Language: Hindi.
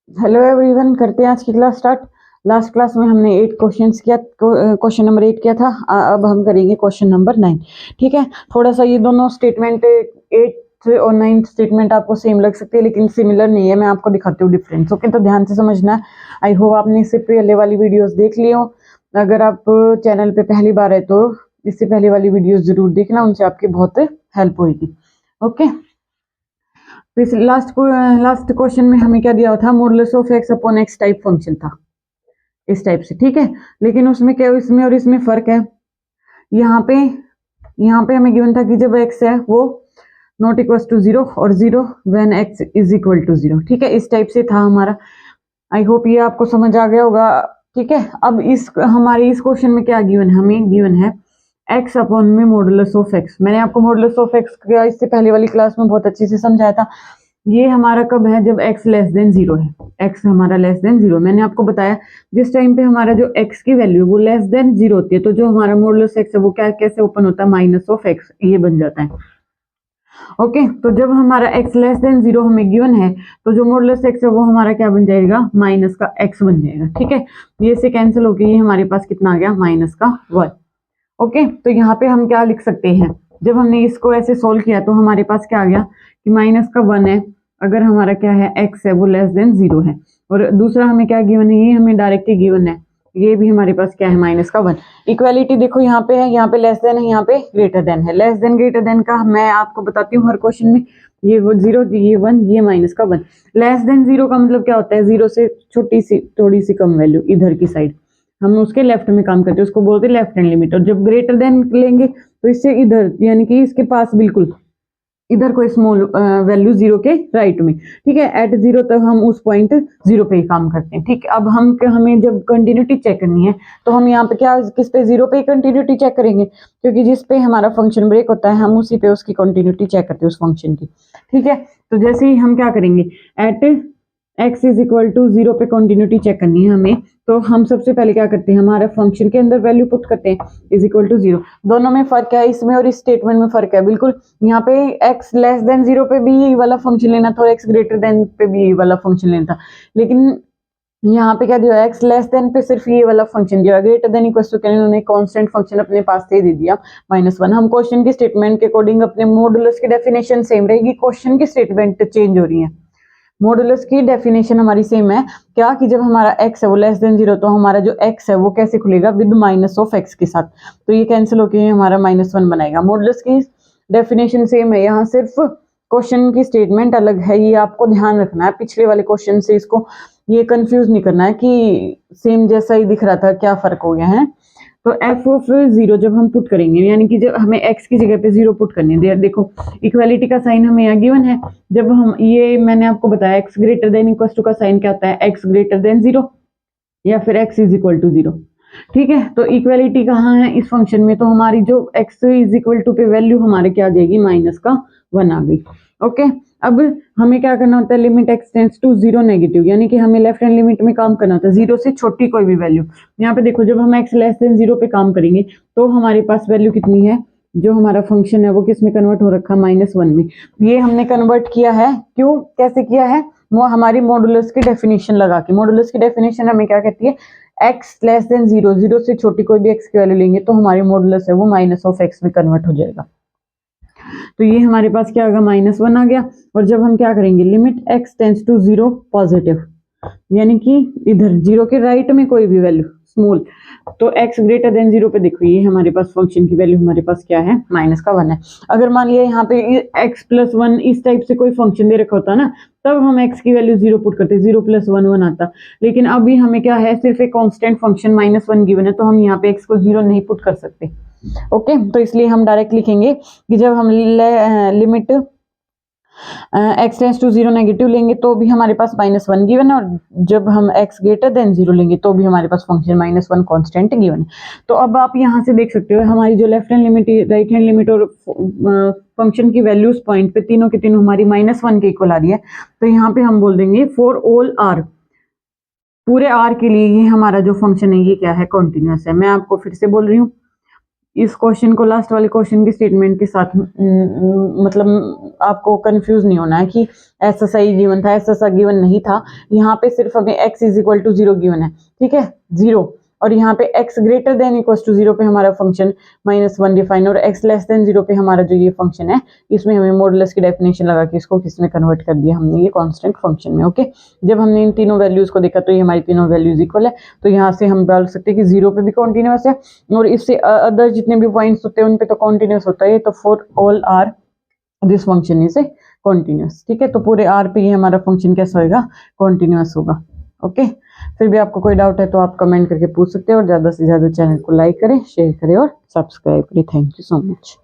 हेलो एवरीवन, करते हैं आज की क्लास स्टार्ट। लास्ट क्लास में हमने 8 क्वेश्चंस किया, क्वेश्चन नंबर 8 किया था। अब हम करेंगे क्वेश्चन नंबर 9। ठीक है, थोड़ा सा ये दोनों स्टेटमेंट 8 और 9 स्टेटमेंट आपको सेम लग सकती है लेकिन सिमिलर नहीं है। मैं आपको दिखाती हूँ डिफरेंस। ओके, तो ध्यान से समझना है। आई होप आपने इससे पहले वाली वीडियोस देख ली हो। अगर आप चैनल पे पहली बार है तो इससे पहले वाली वीडियोस जरूर देखना, उनसे आपकी बहुत हेल्प होगी। ओके, लास्ट क्वेश्चन में हमें क्या दिया था, modulus of x upon x type function था इस टाइप से। ठीक है, लेकिन उसमें क्या, इसमें और इसमें फर्क है। यहाँ पे हमें गिवन था कि जब एक्स है वो नॉट इक्वल टू 0 और 0 when X is equal to 0। ठीक है, इस टाइप से था हमारा। आई होप ये आपको समझ आ गया होगा। ठीक है, अब हमारे इस क्वेश्चन में क्या गिवन है, हमें गिवन है एक्स अपॉन में मॉडुलस ऑफ एक्स। मैंने आपको मॉडुलस ऑफ एक्स का इससे पहले वाली क्लास में बहुत अच्छे से समझाया था। ये हमारा कब है, जब x लेस देन 0 है। x हमारा लेस देन 0, मैंने आपको बताया जिस टाइम पे हमारा जो x की वैल्यू वो लेस देन 0 होती है तो जो हमारा मॉडुलस x है वो क्या कैसे ओपन होता है, माइनस ऑफ x, ये बन जाता है। ओके, तो जब हमारा x लेस देन 0 हमें गिवन है तो जो मॉडुलस x है वो हमारा क्या बन जाएगा, माइनस का x बन जाएगा। ठीक है, ये से कैंसिल होकर ये हमारे पास कितना आ गया, माइनस का 1। ओके, तो यहाँ पे हम क्या लिख सकते हैं, जब हमने इसको ऐसे सोल्व किया तो हमारे पास क्या आ गया कि माइनस का 1 है अगर हमारा क्या है, x है वो लेस देन 0 है। और दूसरा हमें क्या गिवन है, ये हमें डायरेक्टली गिवन है, ये भी हमारे पास क्या है, माइनस का 1। इक्वालिटी देखो यहाँ पे है, यहाँ पे लेस देन है, यहाँ पे ग्रेटर देन है। लेस देन ग्रेटर देन का मैं आपको बताती हूँ हर क्वेश्चन में, ये वो 0, ये 1, ये माइनस का 1। लेस देन 0 का मतलब क्या होता है, 0 से छोटी सी थोड़ी सी कम वैल्यू इधर की साइड, हम उसके लेफ्ट में काम करते हैं, उसको बोलते हैं लेफ्ट हैंड लिमिट। और जब ग्रेटर देन लेंगे तो इससे इधर, यानी कि इसके पास बिल्कुल इधर कोई स्मॉल वैल्यू 0 के राइट में। ठीक है, एट 0 तक हम उस पॉइंट 0 पे ही काम करते हैं। ठीक है, अब हमें जब कंटिन्यूटी चेक करनी है तो हम यहाँ पे क्या, किस पे, 0 पे कंटिन्यूटी चेक करेंगे, क्योंकि जिस पे हमारा फंक्शन ब्रेक होता है हम उसी पे उसकी कंटिन्यूटी चेक करते हैं उस फंक्शन की। ठीक है, तो जैसे ही हम क्या करेंगे, at x is equal to 0 पे कंटिन्यूटी चेक करनी है हमें, तो हम सबसे पहले क्या करते हैं, हमारा फंक्शन के अंदर वैल्यू पुट करते हैं, इज इक्वल टू 0। दोनों में फर्क है, इसमें और इस स्टेटमेंट में फर्क है बिल्कुल। यहाँ पे x लेस देन 0 पे भी यही वाला फंक्शन लेना था और x ग्रेटर देन पे भी यही वाला फंक्शन लेना था, लेकिन यहाँ पे क्या दिया, x लेस देन पे सिर्फ ये वाला फंक्शन दिया, ग्रेटर देन इक्वल टू उन्होंने कांस्टेंट फंक्शन अपने पास से दे दिया -1। हम क्वेश्चन की स्टेटमेंट के अकॉर्डिंग अपने मॉडुलस की डेफिनेशन सेम रहेगी, क्वेश्चन की स्टेटमेंट चेंज हो रही है। मॉडुलस की डेफिनेशन हमारी सेम है क्या, कि जब हमारा x है वो लेस देन 0 तो हमारा जो x है वो कैसे खुलेगा, विद माइनस ऑफ x के साथ, तो ये कैंसिल होकर हमारा -1 बनाएगा। मॉडुलस की डेफिनेशन सेम है, यहाँ सिर्फ क्वेश्चन की स्टेटमेंट अलग है, ये आपको ध्यान रखना है। पिछले वाले क्वेश्चन से इसको ये कंफ्यूज नहीं करना है कि सेम जैसा ही दिख रहा था, क्या फर्क हो गया है। तो एफ ऑफ 0 जब हम पुट करेंगे, यानी कि जब हमें x की जगह पे 0 पुट करनी है, देखो इक्वालिटी का साइन हमें यहाँ गिवन है। जब हम ये मैंने आपको बताया x greater than equal to का साइन क्या होता है, x ग्रेटर देन 0 या फिर x इज इक्वल टू 0। ठीक है, तो इक्वालिटी कहाँ है इस फंक्शन में, तो हमारी जो x इज इक्वल टू पे वैल्यू हमारे क्या आ जाएगी, -1 आ गई। ओके, अब हमें क्या करना होता है, limit x tends to 0 negative, यानी कि हमें लेफ्ट हैंड लिमिट में काम करना होता है, 0 से छोटी कोई भी वैल्यू। यहाँ पे देखो जब हम x लेस देन 0 पे काम करेंगे तो हमारे पास वैल्यू कितनी है, जो हमारा फंक्शन है वो किस में कन्वर्ट हो रखा, -1 में। ये हमने कन्वर्ट किया है, क्यों, कैसे किया है, वो हमारी मॉडुलस की डेफिनेशन लगा के। मॉडुलस की डेफिनेशन हमें क्या कहती है, x लेस देन 0, 0 से छोटी कोई भी x की वैल्यू लेंगे तो हमारी मॉडुलस है वो माइनस ऑफ x में कन्वर्ट हो जाएगा। तो ये हमारे पास क्या होगा, -1 आ गया। और जब हम क्या करेंगे, limit x tends to 0 positive, यानी कि इधर 0 के राइट में कोई भी वैल्यू स्मॉल, तो x ग्रेटर देन 0 पे देखो ये हमारे पास फंक्शन की वैल्यू हमारे पास क्या है, -1 है। अगर मान लिया यहाँ पे x प्लस 1 इस टाइप से कोई फंक्शन दे रखा होता ना, तब हम x की वैल्यू 0 पुट करते, 0 + 1 1 आता। लेकिन अभी हमें क्या है, सिर्फ एक कांस्टेंट फंक्शन -1 गिवन है, तो हम यहाँ पे x को 0 नहीं पुट कर सकते। ओके, तो इसलिए हम डायरेक्ट लिखेंगे कि जब हम limit x tends to 0 negative लेंगे तो भी हमारे पास -1 गिवन है, और जब हम x ग्रेटर देन 0 लेंगे तो भी हमारे पास फंक्शन -1 कांस्टेंट गिवन है। तो अब आप यहाँ से देख सकते हो हमारी जो left hand limit, right hand limit और फंक्शन की वैल्यूज पॉइंट पे तीनों की तीनों हमारी -1 के इक्वल आ रही है। तो यहाँ पे हम बोल देंगे फॉर ऑल r, पूरे r के लिए ये हमारा जो फंक्शन है ये क्या है, कॉन्टिन्यूस है। मैं आपको फिर से बोल रही हूँ, इस क्वेश्चन को लास्ट वाले क्वेश्चन की स्टेटमेंट के साथ मतलब आपको कंफ्यूज नहीं होना है कि ऐसा सही गिवन था, ऐसा सा गिवन नहीं था। यहाँ पे सिर्फ हमें x is equal to 0 given है, ठीक है, 0, और यहाँ पे x greater than equal to 0 पे हमारा फंक्शन -1 डिफाइन, और x लेस देन 0 पे हमारा जो ये फंक्शन है इसमें हमें मॉडुलस की डेफिनेशन लगा के इसको किस में कन्वर्ट कर दिया हमने, ये कांस्टेंट फंक्शन में। ओके, जब हमने इन तीनों वैल्यूज को देखा तो ये हमारी तीनों वैल्यूज इक्वल है, तो यहाँ से हम बोल सकते हैं कि 0 पे भी कॉन्टिन्यूस है और इससे अदर जितने भी पॉइंट्स होते हैं उन पे तो कॉन्टिन्यूस होता है। तो for all R this function is a continuous, ठीक है। तो पूरे आर पे ये हमारा फंक्शन कैसा होगा, कॉन्टिन्यूस होगा। ओके, फिर भी आपको कोई डाउट है तो आप कमेंट करके पूछ सकते हैं, और ज़्यादा से ज़्यादा चैनल को लाइक करें, शेयर करें और सब्सक्राइब करें। Thank you so much.